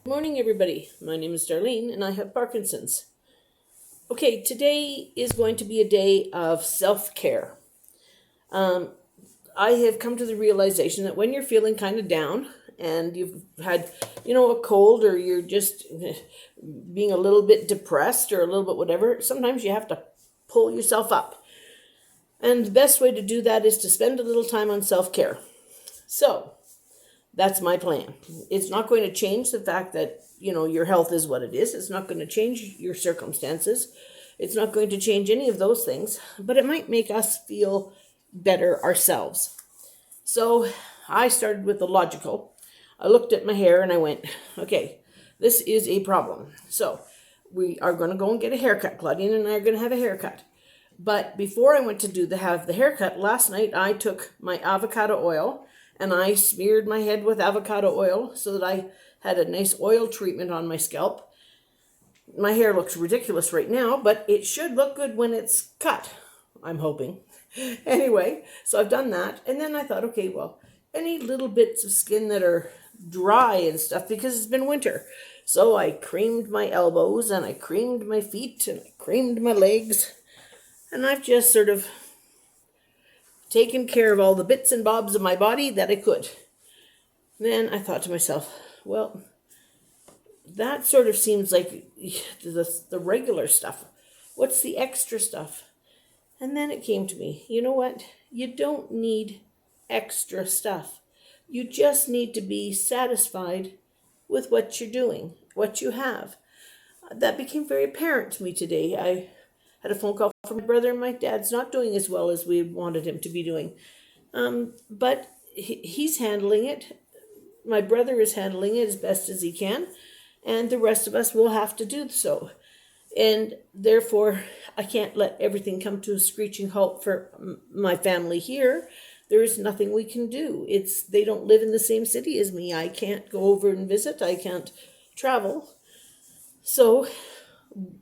Good morning, everybody. My name is Darlene, and I have Parkinson's. Okay, today is going to be a day of self care. Um, I have come to the realization that when you're feeling kind of down and you've had, a cold or you're just being a little bit depressed or a little bit whatever, sometimes you have to pull yourself up. And the best way to do that is to spend a little time on self care. So, that's my plan. It's not going to change the fact that, your health is what it is. It's not going to change your circumstances. It's not going to change any of those things, but it might make us feel better ourselves. So I started with the logical. I looked at my hair and I went, okay, this is a problem. So we are going to go and get a haircut. Claudine and I are going to have a haircut. But before I went to have the haircut, last night I took my avocado oil and I smeared my head with avocado oil so that I had a nice oil treatment on my scalp. My hair looks ridiculous right now, but it should look good when it's cut, I'm hoping. Anyway, so I've done that. And then I thought, okay, well, any little bits of skin that are dry and stuff because it's been winter. So I creamed my elbows and I creamed my feet and I creamed my legs. And I've just sort of taken care of all the bits and bobs of my body that I could. Then I thought to myself, well, that sort of seems like the regular stuff. What's the extra stuff? And then it came to me, you know what? You don't need extra stuff. You just need to be satisfied with what you're doing, what you have. That became very apparent to me today. I had a phone call from my brother, and my dad's not doing as well as we wanted him to be doing. But he's handling it. My brother is handling it as best as he can, and the rest of us will have to do so. And therefore, I can't let everything come to a screeching halt for my family here. There is nothing we can do. They don't live in the same city as me. I can't go over and visit. I can't travel. So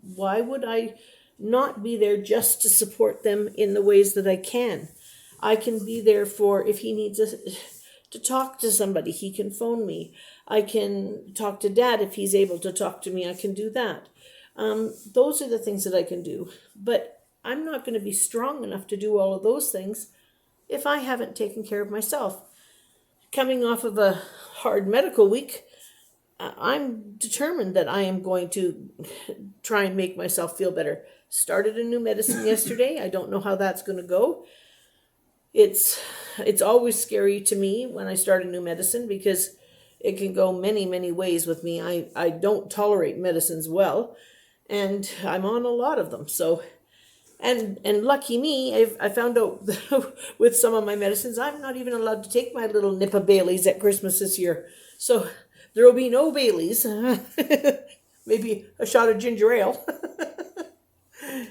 why would I not be there just to support them in the ways that I can? I can be there for if he needs to talk to somebody, he can phone me. I can talk to Dad if he's able to talk to me. I can do that. Those are the things that I can do. But I'm not going to be strong enough to do all of those things if I haven't taken care of myself. Coming off of a hard medical week, I'm determined that I am going to try and make myself feel better. Started a new medicine yesterday. I don't know how that's going to go. It's always scary to me when I start a new medicine because it can go many, many ways with me. I don't tolerate medicines well, and I'm on a lot of them. So, and lucky me, I found out with some of my medicines, I'm not even allowed to take my little nip of Bailey's at Christmas this year. So there will be no Bailey's. Maybe a shot of ginger ale.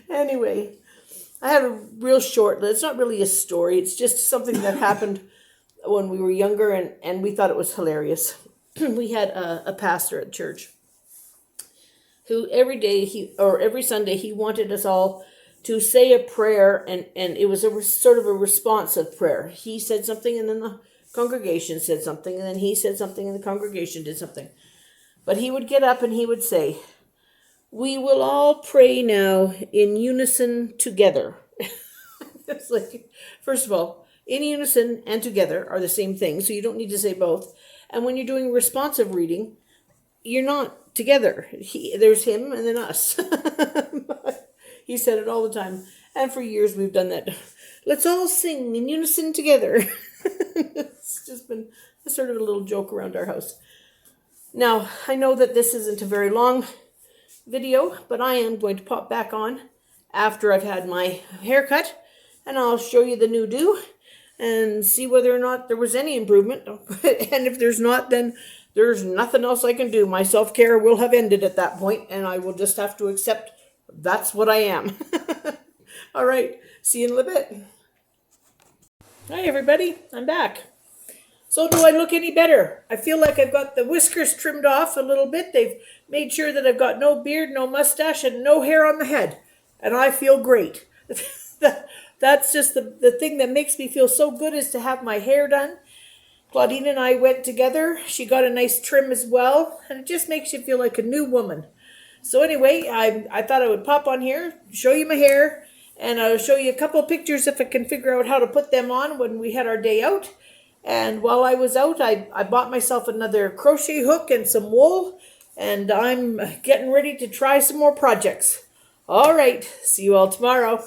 Anyway, I have a real short, it's not really a story. It's just something that happened when we were younger and we thought it was hilarious. We had a pastor at church who every Sunday he wanted us all to say a prayer, and it was sort of a responsive prayer. He said something and then the congregation said something, and then he said something and the congregation did something. But he would get up and he would say, "We will all pray now in unison together." It's like, first of all, in unison and together are the same thing, so you don't need to say both. And when you're doing responsive reading, you're not together. There's him and then us. He said it all the time. And for years we've done that. Let's all sing in unison together. It's just been sort of a little joke around our house. Now, I know that this isn't a very long video, but I am going to pop back on after I've had my haircut, and I'll show you the new do and see whether or not there was any improvement. And if there's not, then there's nothing else I can do. My self-care will have ended at that point, and I will just have to accept that's what I am. All right, see you in a little bit. Hi, everybody. I'm back. So do I look any better? I feel like I've got the whiskers trimmed off a little bit. They've made sure that I've got no beard, no mustache, and no hair on the head. And I feel great. That's just the thing that makes me feel so good is to have my hair done. Claudine and I went together. She got a nice trim as well, and it just makes you feel like a new woman. So anyway, I thought I would pop on here, show you my hair, and I'll show you a couple of pictures if I can figure out how to put them on when we had our day out. And while I was out, I bought myself another crochet hook and some wool, and I'm getting ready to try some more projects. All right, see you all tomorrow.